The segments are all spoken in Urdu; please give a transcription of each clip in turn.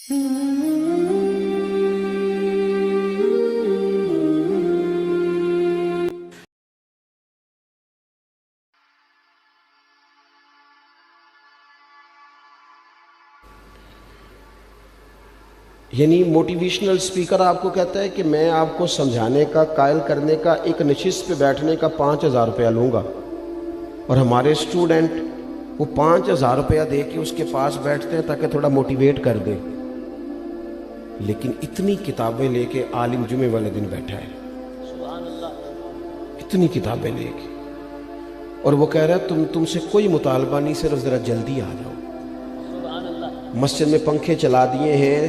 یعنی موٹیویشنل اسپیکر آپ کو کہتا ہے کہ میں آپ کو سمجھانے کا، قائل کرنے کا، ایک نشست پہ بیٹھنے کا 5,000 روپیہ لوں گا، اور ہمارے اسٹوڈنٹ وہ 5,000 روپیہ دے کے اس کے پاس بیٹھتے ہیں تاکہ تھوڑا موٹیویٹ کر دے، لیکن اتنی کتابیں لے کے عالم جمعے والے دن بیٹھا ہے، اتنی کتابیں لے کے، اور وہ کہہ رہا ہے تم سے کوئی مطالبہ نہیں، صرف ذرا جلدی آ جاؤ۔ مسجد میں پنکھے چلا دیے ہیں،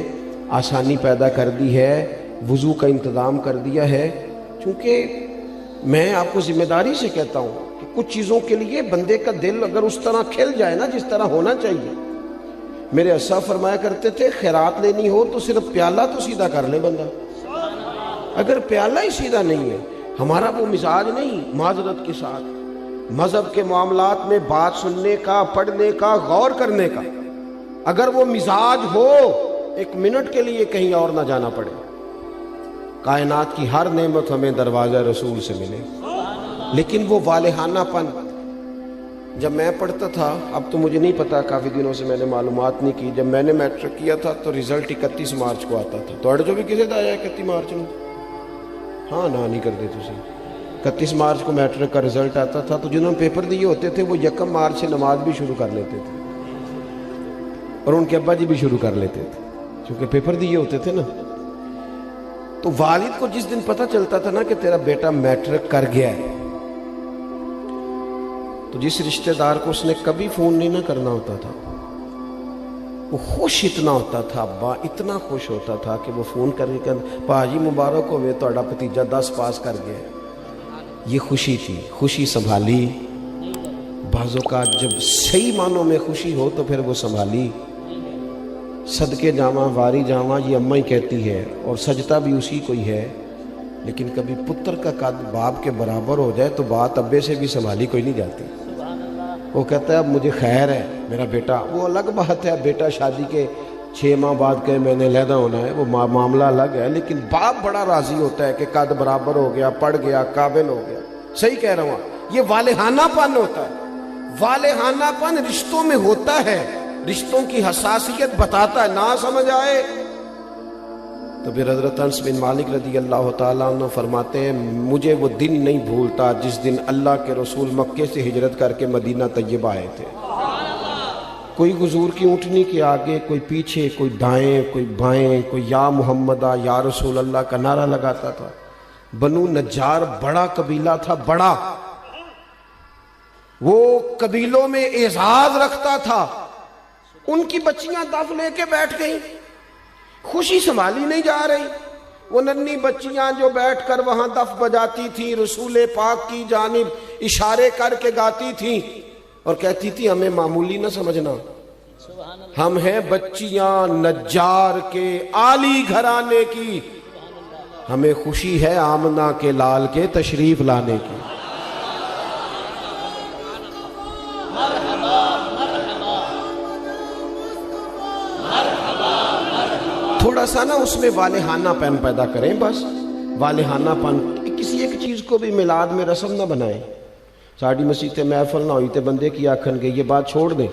آسانی پیدا کر دی ہے، وضو کا انتظام کر دیا ہے، چونکہ میں آپ کو ذمہ داری سے کہتا ہوں کہ کچھ چیزوں کے لیے بندے کا دل اگر اس طرح کھل جائے نا جس طرح ہونا چاہیے۔ میرے اسا فرمایا کرتے تھے خیرات لینی ہو تو صرف پیالہ تو سیدھا کر لے بندہ، اگر پیالہ ہی سیدھا نہیں ہے، ہمارا وہ مزاج نہیں، معذرت کے ساتھ مذہب کے معاملات میں بات سننے کا، پڑھنے کا، غور کرنے کا، اگر وہ مزاج ہو ایک منٹ کے لیے کہیں اور نہ جانا پڑے، کائنات کی ہر نعمت ہمیں دروازہ رسول سے ملے۔ لیکن وہ والہانہ پن، جب میں پڑھتا تھا، اب تو مجھے نہیں پتا، کافی دنوں سے میں نے معلومات نہیں کی، جب میں نے میٹرک کیا تھا تو رزلٹ 31 مارچ کو آتا تھا، تو جو بھی کسی دا آیا 31 مارچ میں، ہاں نہ نہیں کرتے تسی، 31 مارچ کو میٹرک کا رزلٹ آتا تھا، تو جنہوں نے پیپر دیے ہوتے تھے وہ 1 مارچ سے نماز بھی شروع کر لیتے تھے، اور ان کے ابا جی بھی شروع کر لیتے تھے، کیونکہ پیپر دیے ہوتے تھے نا۔ تو والد کو جس دن پتہ چلتا تھا نا کہ تیرا بیٹا میٹرک کر گیا ہے، تو جس رشتہ دار کو اس نے کبھی فون نہیں نہ کرنا ہوتا تھا، وہ خوش اتنا ہوتا تھا، ابا اتنا خوش ہوتا تھا کہ وہ فون کر کے پاجی مبارک ہوئے تہاڈا بھتیجا 10 پاس کر گیا۔ یہ خوشی تھی، خوشی سنبھالی، بعض اوقات جب صحیح معنوں میں خوشی ہو تو پھر وہ سنبھالی، صدقے جاواں واری جاواں یہ اماں ہی کہتی ہے، اور سجدہ بھی اسی کو ہی ہے، لیکن کبھی پتر کا قد باپ کے برابر ہو جائے تو بات ابے سے بھی سنبھالی کوئی نہیں جاتی۔ وہ کہتا ہے اب مجھے خیر ہے میرا بیٹا، وہ الگ بات ہے، بیٹا شادی کے 6 ماہ بعد کہ میں نے علیحدہ ہونا ہے، وہ معاملہ الگ ہے، لیکن باپ بڑا راضی ہوتا ہے کہ قد برابر ہو گیا، پڑھ گیا، قابل ہو گیا۔ صحیح کہہ رہا ہوں، یہ والہانہ پن ہوتا ہے، والہانہ پن رشتوں میں ہوتا ہے، رشتوں کی حساسیت بتاتا ہے، نہ سمجھ آئے تو پھر حضرت انس بن مالک رضی اللہ تعالیٰ عنہ فرماتے ہیں مجھے وہ دن نہیں بھولتا جس دن اللہ کے رسول مکے سے ہجرت کر کے مدینہ طیبہ آئے تھے۔ کوئی حضور کی اونٹنی کے آگے، کوئی پیچھے، کوئی دائیں، کوئی بائیں، کوئی یا محمدہ یا رسول اللہ کا نعرہ لگاتا تھا۔ بنو نجار بڑا قبیلہ تھا، بڑا، وہ قبیلوں میں اعزاز رکھتا تھا، ان کی بچیاں دف لے کے بیٹھ گئیں، خوشی سنبھالی نہیں جا رہی، وہ ننھی بچیاں جو بیٹھ کر وہاں دف بجاتی تھیں، رسول پاک کی جانب اشارے کر کے گاتی تھیں اور کہتی تھی ہمیں معمولی نہ سمجھنا، ہم ہیں بچیاں نجار کے عالی گھرانے کی، ہمیں خوشی ہے آمنہ کے لال کے تشریف لانے کی۔ تھوڑا سا نا اس میں والہانہ پن پیدا کریں، بس والہانہ پن، کسی ایک چیز کو بھی میلاد میں رسم نہ بنائیں۔ ساڑی مسیح تے محفل نہ ہوئی تے بندے کی آکھن گے، یہ بات چھوڑ دیں،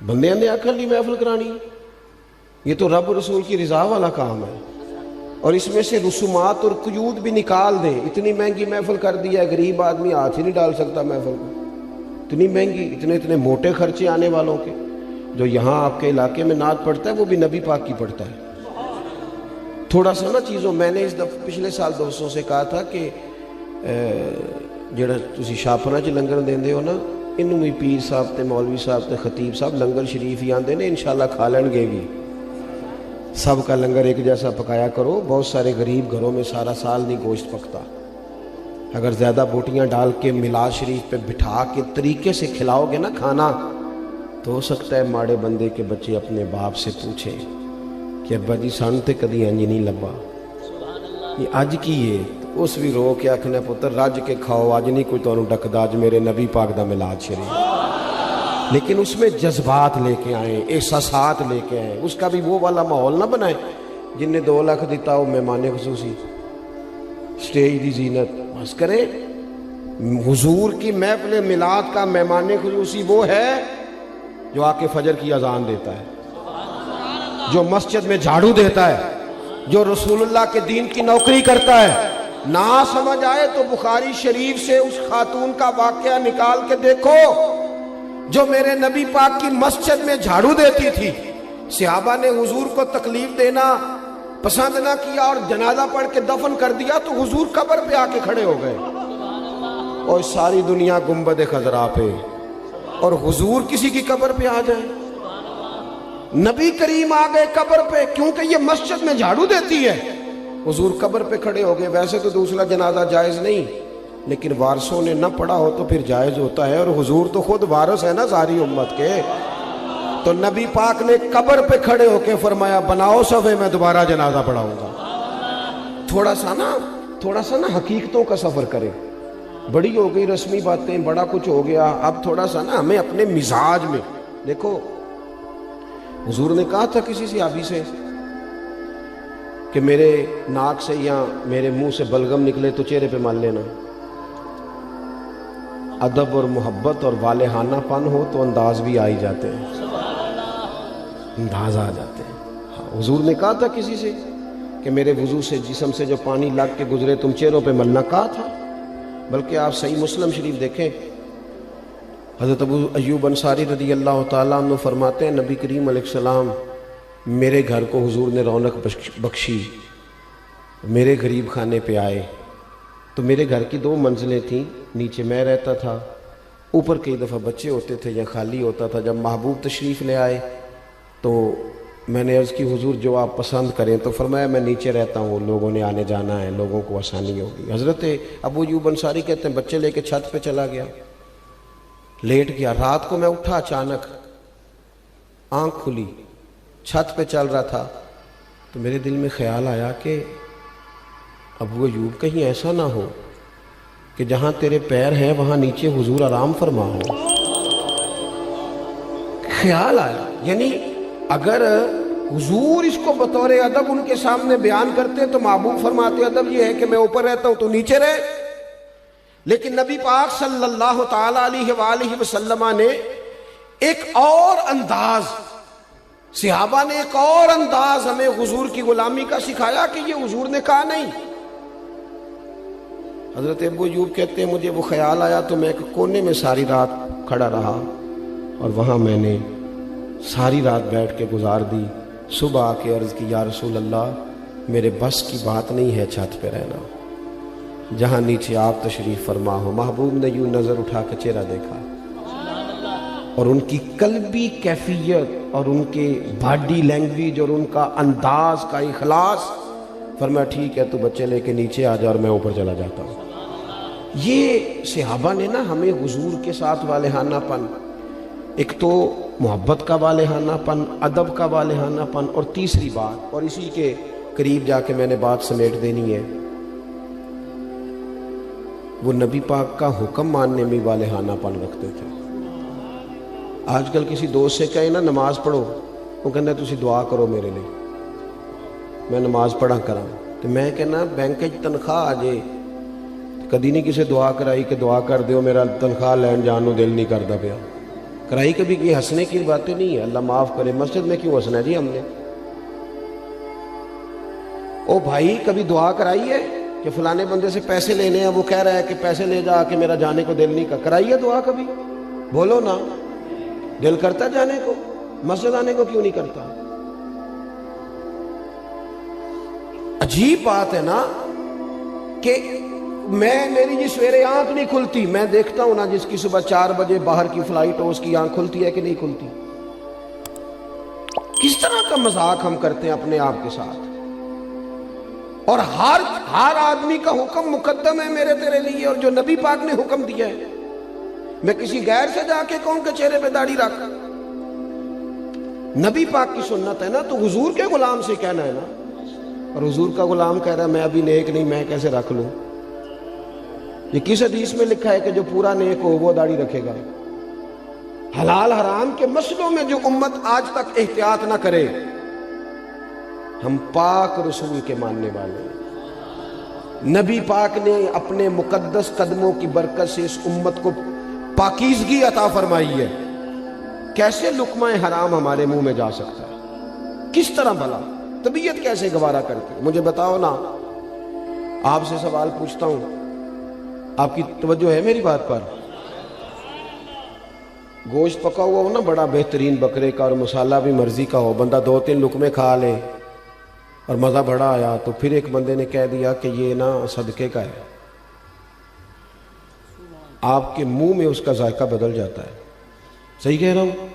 بندے نے آکھن لی محفل کرانی، یہ تو رب رسول کی رضا والا کام ہے، اور اس میں سے رسومات اور قیود بھی نکال دیں۔ اتنی مہنگی محفل کر دیا ہے، غریب آدمی ہاتھ ہی نہیں ڈال سکتا محفل کو، اتنی مہنگی، اتنے موٹے خرچے آنے والوں کے۔ جو یہاں آپ کے علاقے میں نعت پڑھتا ہے وہ بھی نبی پاک کی پڑھتا ہے۔ تھوڑا سا نا چیزوں، میں نے اس دفعہ پچھلے سال دوستوں سے کہا تھا کہ جڑا تسی شاپنا چ لنگر دیندے ہو نا، انہوں بھی پیر صاحب تے مولوی صاحب تے خطیب صاحب لنگر شریف ہی آندے نے، انشاءاللہ کھا لیں گے بھی، سب کا لنگر ایک جیسا پکایا کرو، بہت سارے غریب گھروں میں سارا سال نہیں گوشت پکتا، اگر زیادہ بوٹیاں ڈال کے میلاد شریف پہ بٹھا کے طریقے سے کھلاؤ گے نا کھانا، تو ہو سکتا ہے ماڑے بندے کے بچے اپنے باپ سے پوچھیں کہ ابا جی سان تے کدی انج نہیں لبا، یہ اج کی ہے، اس بھی رو کے آکھنا پتر رج کے کھاؤ، اج نہیں کوئی تانوں ڈکدا، اج میرے نبی پاک دا میلاد شریف، لیکن اس میں جذبات لے کے آئیں، احساسات لے کے آئیں، اس کا بھی وہ والا ماحول نہ بنائیں جن نے 2 لاکھ دیتا ہو مہمان خصوصی سٹیج دی زینت بس کریں۔ حضور کی محفل میلاد کا مہمان خصوصی وہ ہے جو آ کے فجر کی اذان دیتا ہے، جو مسجد میں جھاڑو دیتا ہے، جو رسول اللہ کے دین کی نوکری کرتا ہے۔ نہ سمجھ آئے تو بخاری شریف سے اس خاتون کا واقعہ نکال کے دیکھو جو میرے نبی پاک کی مسجد میں جھاڑو دیتی تھی۔ صحابہ نے حضور کو تکلیف دینا پسند نہ کیا اور جنازہ پڑھ کے دفن کر دیا تو حضور قبر پہ آ کے کھڑے ہو گئے، اور ساری دنیا گنبد خضرا پہ، اور حضور کسی کی قبر پہ آ جائیں۔ نبی کریم آ گئے قبر پہ کیونکہ یہ مسجد میں جھاڑو دیتی ہے، حضور قبر پہ کھڑے ہو گئے۔ ویسے تو دوسرا جنازہ جائز نہیں، لیکن وارثوں نے نہ پڑھا ہو تو پھر جائز ہوتا ہے، اور حضور تو خود وارث ہے نا ساری امت کے۔ تو نبی پاک نے قبر پہ کھڑے ہو کے فرمایا بناؤ صفے، میں دوبارہ جنازہ پڑھاؤں گا۔ تھوڑا سا نا حقیقتوں کا سفر کرے۔ بڑی ہو گئی رسمی باتیں، بڑا کچھ ہو گیا، اب تھوڑا سا نا ہمیں اپنے مزاج میں دیکھو۔ حضور نے کہا تھا کسی صحابی سے کہ میرے ناک سے یا میرے منہ سے بلغم نکلے تو چہرے پہ مال لینا۔ ادب اور محبت اور والہانہ پن ہو تو انداز بھی آ ہی جاتے ہیں، انداز آ جاتے ہیں۔ ہاں، حضور نے کہا تھا کسی سے کہ میرے وضو سے جسم سے جو پانی لگ کے گزرے تم چہروں پہ ملنا، کہا تھا۔ بلکہ آپ صحیح مسلم شریف دیکھیں، حضرت ابو ایوب انصاری رضی اللہ تعالیٰ عنہ فرماتے ہیں نبی کریم علیہ السلام میرے گھر کو حضور نے رونق بخشی، میرے غریب خانے پہ آئے تو میرے گھر کی 2 منزلیں تھیں، نیچے میں رہتا تھا، اوپر کئی دفعہ بچے ہوتے تھے یا خالی ہوتا تھا۔ جب محبوب تشریف لے آئے تو میں نے عرض کی حضور جو آپ پسند کریں، تو فرمایا میں نیچے رہتا ہوں، لوگوں نے آنے جانا ہے، لوگوں کو آسانی ہوگی۔ حضرت ابو ایوب انصاری کہتے ہیں بچے لے کے چھت پہ چلا گیا، لیٹ گیا۔ رات کو میں اٹھا، اچانک آنکھ کھلی، چھت پہ چل رہا تھا تو میرے دل میں خیال آیا کہ ابو ایوب کہیں ایسا نہ ہو کہ جہاں تیرے پیر ہیں وہاں نیچے حضور آرام فرما ہو۔ خیال آیا، یعنی اگر حضور اس کو بطور ادب ان کے سامنے بیان کرتے تو محبوب فرماتے ادب یہ ہے کہ میں اوپر رہتا ہوں تو نیچے رہے، لیکن نبی پاک صلی اللہ تعالی علیہ وآلہ وسلم نے ایک اور انداز، صحابہ نے ایک اور انداز ہمیں حضور کی غلامی کا سکھایا کہ یہ حضور نے کہا نہیں۔ حضرت ابو ایوب کہتے ہیں مجھے وہ خیال آیا تو میں ایک کونے میں ساری رات کھڑا رہا، اور وہاں میں نے ساری رات بیٹھ کے گزار دی۔ صبح آ کے عرض کی یا رسول اللہ میرے بس کی بات نہیں ہے چھت پہ رہنا، جہاں نیچے آپ تشریف فرما ہو۔ محبوب نے یوں نظر اٹھا کے چہرہ دیکھا اور ان کی قلبی کیفیت اور ان کے باڈی لینگویج اور ان کا انداز کا اخلاص، فرمایا ٹھیک ہے تو بچے لے کے نیچے آ جا اور میں اوپر چلا جاتا ہوں۔ یہ صحابہ نے نا ہمیں حضور کے ساتھ والہانہ پن، ایک تو محبت کا والہانہ پن، ادب کا والہانہ پن، اور تیسری بات، اور اسی کے قریب جا کے میں نے بات سمیٹ دینی ہے، وہ نبی پاک کا حکم ماننے میں والہانہ پن رکھتے تھے۔ آج کل کسی دوست سے کہیں نا نماز پڑھو، وہ کہنا تسی دعا کرو میرے لیے، میں نماز پڑھا کراں، تو میں کہنا بینک تنخواہ آ جائے کدی نہیں کسی دعا کرائی کہ دعا کر دیو میرا تنخواہ لین جان نو دل نہیں کرتا پیا، کرائی کبھی یہ ہنسنے کی باتیں نہیں ہے، اللہ معاف کرے۔ مسجد میں کیوں ہنسنا ہے جی ہم نے؟ او بھائی کبھی دعا کرائی ہے کہ فلانے بندے سے پیسے لینے ہیں، وہ کہہ رہا ہے کہ پیسے لے جا کہ میرا جانے کو دل نہیں کر، کرائی ہے دعا کبھی؟ بولو نا، دل کرتا جانے کو، مسجد آنے کو کیوں نہیں کرتا؟ عجیب بات ہے نا کہ میری جی سویرے آنکھ نہیں کھلتی، میں دیکھتا ہوں نا جس کی صبح 4 بجے باہر کی فلائٹ ہو اس کی آنکھ کھلتی ہے کہ نہیں کھلتی؟ کس طرح کا مذاق ہم کرتے ہیں اپنے آپ کے ساتھ، اور ہر آدمی کا حکم مقدم ہے میرے تیرے لیے، اور جو نبی پاک نے حکم دیا ہے میں کسی غیر سے جا کے کہوں کہ چہرے پہ داڑھی رکھ؟ نبی پاک کی سنت ہے نا، تو حضور کے غلام سے کہنا ہے نا، اور حضور کا غلام کہہ رہا ہے میں ابھی نیک نہیں، میں کیسے رکھ لوں؟ یہ کس حدیث میں لکھا ہے کہ جو پورا نیک ہو وہ داڑھی رکھے گا؟ حلال حرام کے مسئلوں میں جو امت آج تک احتیاط نہ کرے، ہم پاک رسول کے ماننے والے ہیں۔ نبی پاک نے اپنے مقدس قدموں کی برکت سے اس امت کو پاکیزگی عطا فرمائی ہے۔ کیسے لقمہ حرام ہمارے منہ میں جا سکتا ہے؟ کس طرح بھلا؟ طبیعت کیسے گوارا کرتی ہے؟ مجھے بتاؤ نا، آپ سے سوال پوچھتا ہوں، آپ کی توجہ ہے میری بات پر؟ گوشت پکا ہوا ہو نا بڑا بہترین بکرے کا، اور مسالہ بھی مرضی کا ہو، بندہ 2-3 لقمے کھا لے اور مزہ بڑا آیا، تو پھر ایک بندے نے کہہ دیا کہ یہ نا صدقے کا ہے، آپ کے منہ میں اس کا ذائقہ بدل جاتا ہے۔ صحیح کہہ رہا ہوں؟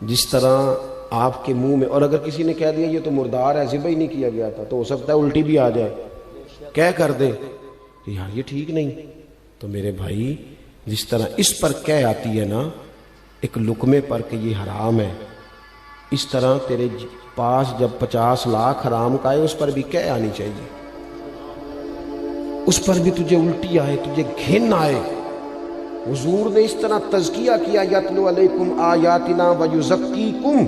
جس طرح آپ کے منہ میں، اور اگر کسی نے کہہ دیا یہ تو مردار ہے، ذبح ہی نہیں کیا گیا تھا، تو ہو سکتا ہے الٹی بھی آ جائے، کہہ کر دے کہ یار یہ ٹھیک نہیں۔ تو میرے بھائی، جس طرح اس پر کہہ آتی ہے نا ایک لقمے پر کہ یہ حرام ہے، اس طرح تیرے پاس جب 50 لاکھ حرام کا آئے، اس پر بھی کہہ آنی چاہیے، اس پر بھی تجھے الٹی آئے، تجھے گھن آئے۔ حضور نے اس طرح تزکیہ کیا، یتلو علیکم آیاتنا ویزکیکم،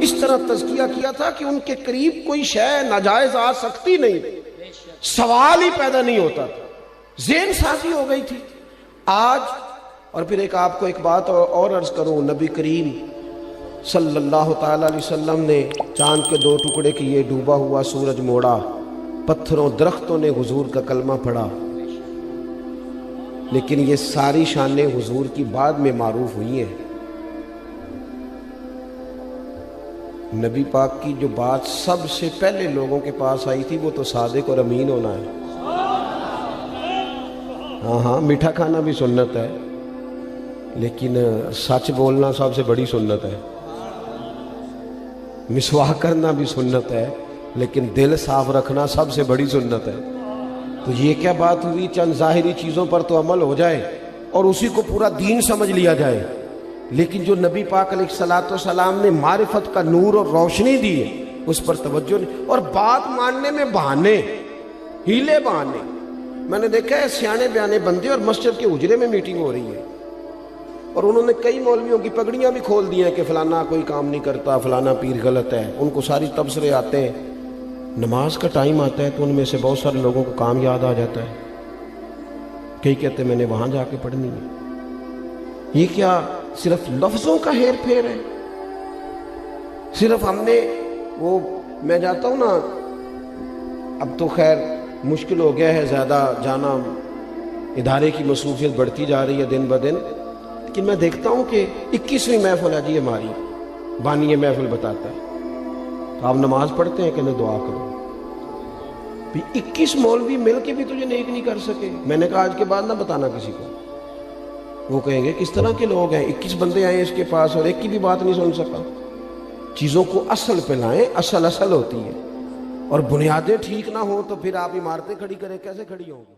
اس طرح تزکیہ کیا تھا کہ ان کے قریب کوئی شے ناجائز آ سکتی نہیں، سوال ہی پیدا نہیں ہوتا تھا، ذہن سازی ہو گئی تھی۔ آج، اور پھر آپ کو ایک بات اور عرض کروں، نبی کریم صلی اللہ تعالی علیہ وسلم نے چاند کے 2 ٹکڑے کیے، ڈوبا ہوا سورج موڑا، پتھروں درختوں نے حضور کا کلمہ پڑھا، لیکن یہ ساری شانیں حضور کی بعد میں معروف ہوئی ہیں۔ نبی پاک کی جو بات سب سے پہلے لوگوں کے پاس آئی تھی وہ تو صادق اور امین ہونا ہے۔ ہاں، میٹھا کھانا بھی سنت ہے، لیکن سچ بولنا سب سے بڑی سنت ہے۔ مسواک کرنا بھی سنت ہے، لیکن دل صاف رکھنا سب سے بڑی سنت ہے۔ تو یہ کیا بات ہوئی، چند ظاہری چیزوں پر تو عمل ہو جائے اور اسی کو پورا دین سمجھ لیا جائے، لیکن جو نبی پاک علیہ الصلوۃ والسلام نے معرفت کا نور اور روشنی دی ہے اس پر توجہ نہیں، اور بات ماننے میں بہانے، ہیلے بہانے۔ میں نے دیکھا ہے سیانے بیانے بندے اور مسجد کے حجرے میں میٹنگ ہو رہی ہے، اور انہوں نے کئی مولویوں کی پگڑیاں بھی کھول دی ہیں کہ فلانا کوئی کام نہیں کرتا، فلانا پیر غلط ہے، ان کو ساری تبصرے آتے ہیں۔ نماز کا ٹائم آتا ہے تو ان میں سے بہت سارے لوگوں کو کام یاد آ جاتا ہے، کئی کہتے ہیں میں نے وہاں جا کے پڑھنی ہے۔ یہ کیا صرف لفظوں کا ہیر پھیر ہے؟ صرف ہم نے وہ، میں جاتا ہوں نا، اب تو خیر مشکل ہو گیا ہے زیادہ جانا، ادارے کی مصروفیت بڑھتی جا رہی ہے دن بدن، لیکن میں دیکھتا ہوں کہ 21ویں محفل ہے جی ہماری، بانی محفل بتاتا ہے تو آپ نماز پڑھتے ہیں کہ نہیں دعا کرو؟ 21 مولوی مل کے بھی تجھے نیک نہیں کر سکے۔ میں نے کہا آج کے بعد نہ بتانا کسی کو، وہ کہیں گے کس طرح کے لوگ ہیں، 21 بندے آئے اس کے پاس اور ایک کی بھی بات نہیں سن سکا۔ چیزوں کو اصل پہ لائیں، اصل ہوتی ہے، اور بنیادیں ٹھیک نہ ہوں تو پھر آپ عمارتیں کھڑی کریں، کیسے کھڑی ہوں گی؟